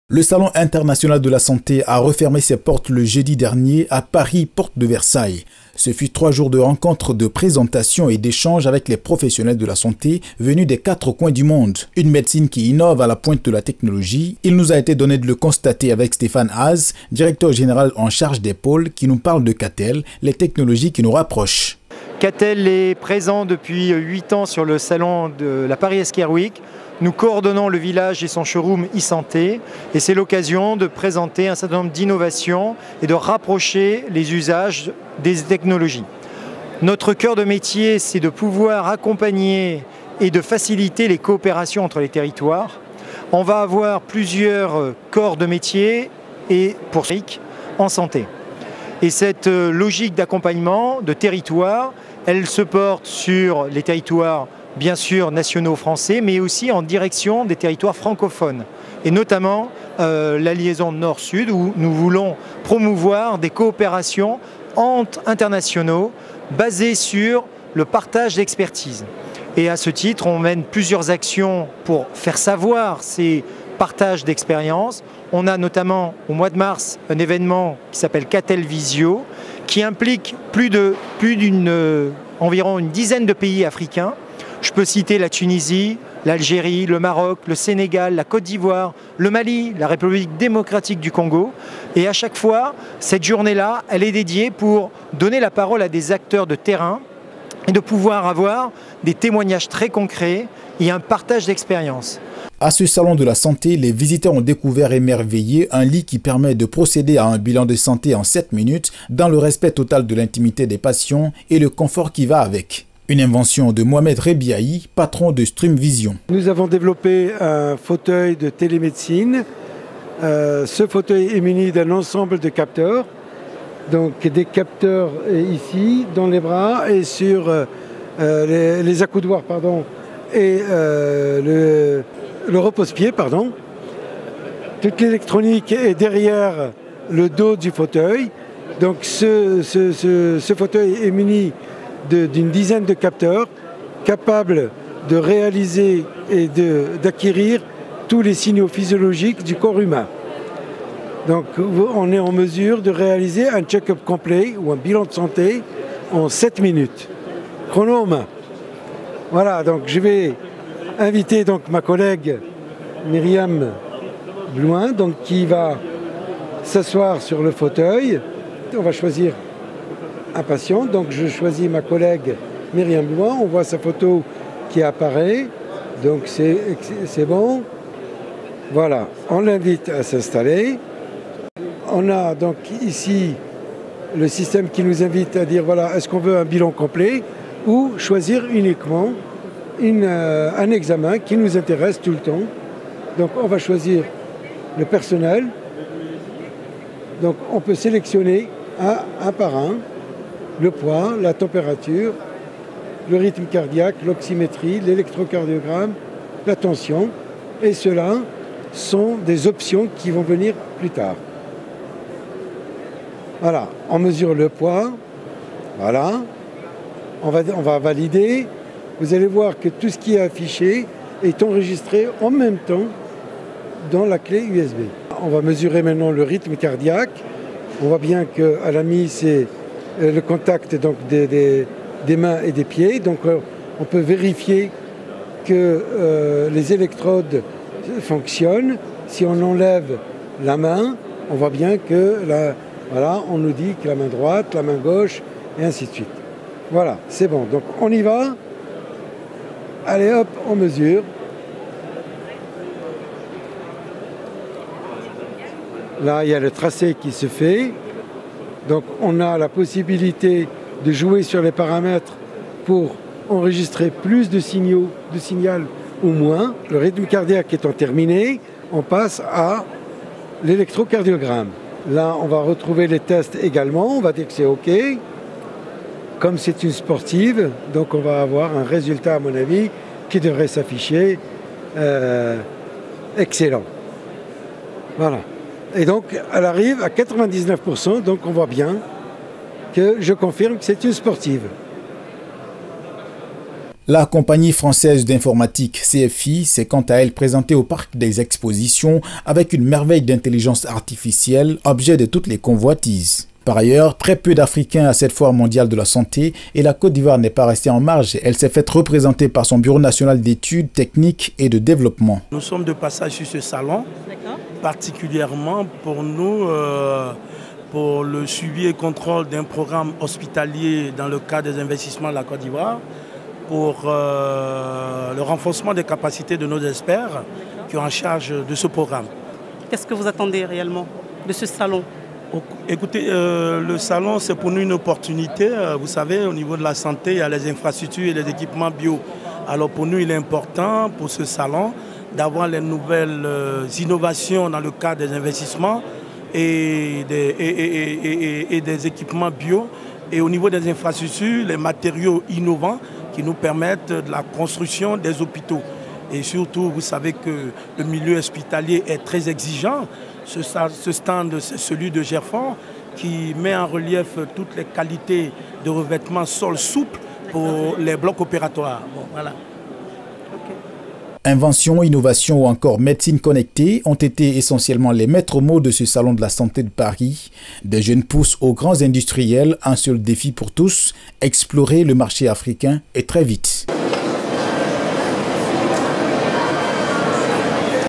Le Salon international de la santé a refermé ses portes le jeudi dernier à Paris, porte de Versailles. Ce fut 3 jours de rencontres, de présentations et d'échanges avec les professionnels de la santé venus des 4 coins du monde. Une médecine qui innove à la pointe de la technologie. Il nous a été donné de le constater avec Stéphane Haas, directeur général en charge des pôles, qui nous parle de Catel, les technologies qui nous rapprochent. Catel est présent depuis 8 ans sur le salon de la Paris Healthcare Week. Nous coordonnons le village et son showroom e-santé et c'est l'occasion de présenter un certain nombre d'innovations et de rapprocher les usages des technologies. Notre cœur de métier, c'est de pouvoir accompagner et de faciliter les coopérations entre les territoires. On va avoir plusieurs corps de métier et pour en santé. Et cette logique d'accompagnement de territoire, elle se porte sur les territoires bien sûr nationaux français, mais aussi en direction des territoires francophones. Et notamment la liaison nord-sud où nous voulons promouvoir des coopérations internationaux basées sur le partage d'expertise. Et à ce titre, on mène plusieurs actions pour faire savoir ces partages d'expériences. On a notamment au mois de mars un événement qui s'appelle Catel Visio, qui implique environ une dizaine de pays africains. Je peux citer la Tunisie, l'Algérie, le Maroc, le Sénégal, la Côte d'Ivoire, le Mali, la République démocratique du Congo. Et à chaque fois, cette journée-là, elle est dédiée pour donner la parole à des acteurs de terrain et de pouvoir avoir des témoignages très concrets et un partage d'expériences. À ce salon de la santé, les visiteurs ont découvert émerveillé un lit qui permet de procéder à un bilan de santé en 7 minutes dans le respect total de l'intimité des patients et le confort qui va avec. Une invention de Mohamed Rebiahi, patron de Stream Vision. Nous avons développé un fauteuil de télémédecine. Ce fauteuil est muni d'un ensemble de capteurs. Donc des capteurs ici, dans les bras et sur les accoudoirs, et le repose-pied, Toute l'électronique est derrière le dos du fauteuil. Donc ce fauteuil est muni d'une dizaine de capteurs capables de réaliser et d'acquérir tous les signaux physiologiques du corps humain. Donc on est en mesure de réaliser un check-up complet ou un bilan de santé en 7 minutes. Chrono en main. Voilà, donc je vais inviter ma collègue Myriam Blouin, qui va s'asseoir sur le fauteuil. On va choisir un patient, donc je choisis ma collègue Myriam Blouin, on voit sa photo qui apparaît, donc c'est bon. Voilà, on l'invite à s'installer. On a donc ici le système qui nous invite à dire voilà, est-ce qu'on veut un bilan complet ou choisir uniquement un examen qui nous intéresse tout le temps. Donc on va choisir le personnel. Donc on peut sélectionner un par un le poids, la température, le rythme cardiaque, l'oxymétrie, l'électrocardiogramme, la tension. Et cela sont des options qui vont venir plus tard. Voilà, on mesure le poids. Voilà, on va valider. Vous allez voir que tout ce qui est affiché est enregistré en même temps dans la clé USB. On va mesurer maintenant le rythme cardiaque. On voit bien qu'à la mise, c'est le contact des mains et des pieds. Donc on peut vérifier que les électrodes fonctionnent. Si on enlève la main, on voit bien que voilà, on nous dit que la main droite, la main gauche, et ainsi de suite. Voilà, c'est bon. Donc on y va. Allez hop, on mesure. Là, il y a le tracé qui se fait. Donc on a la possibilité de jouer sur les paramètres pour enregistrer plus de signal ou moins. Le rythme cardiaque étant terminé, on passe à l'électrocardiogramme. Là, on va retrouver les tests également. On va dire que c'est OK. Comme c'est une sportive, donc on va avoir un résultat, à mon avis, qui devrait s'afficher excellent. Voilà. Et donc, elle arrive à 99%, donc on voit bien que je confirme que c'est une sportive. La compagnie française d'informatique CFI s'est quant à elle présentée au parc des expositions avec une merveille d'intelligence artificielle, objet de toutes les convoitises. Par ailleurs, très peu d'Africains à cette foire mondiale de la santé et la Côte d'Ivoire n'est pas restée en marge. Elle s'est faite représenter par son Bureau national d'études techniques et de développement. Nous sommes de passage sur ce salon, particulièrement pour nous, pour le suivi et contrôle d'un programme hospitalier dans le cadre des investissements de la Côte d'Ivoire, pour le renforcement des capacités de nos experts qui sont en charge de ce programme. Qu'est-ce que vous attendez réellement de ce salon ? Écoutez, le salon, c'est pour nous une opportunité. Vous savez, au niveau de la santé, il y a les infrastructures et les équipements bio. Alors pour nous, il est important pour ce salon d'avoir les nouvelles innovations dans le cadre des investissements et des équipements bio. Et au niveau des infrastructures, les matériaux innovants qui nous permettent de la construction des hôpitaux. Et surtout, vous savez que le milieu hospitalier est très exigeant. Ce stand, c'est celui de Gerfond qui met en relief toutes les qualités de revêtement sol souple pour les blocs opératoires. Bon, voilà. Invention, innovation ou encore médecine connectée ont été essentiellement les maîtres mots de ce salon de la santé de Paris. Des jeunes pousses aux grands industriels, un seul défi pour tous, explorer le marché africain et très vite.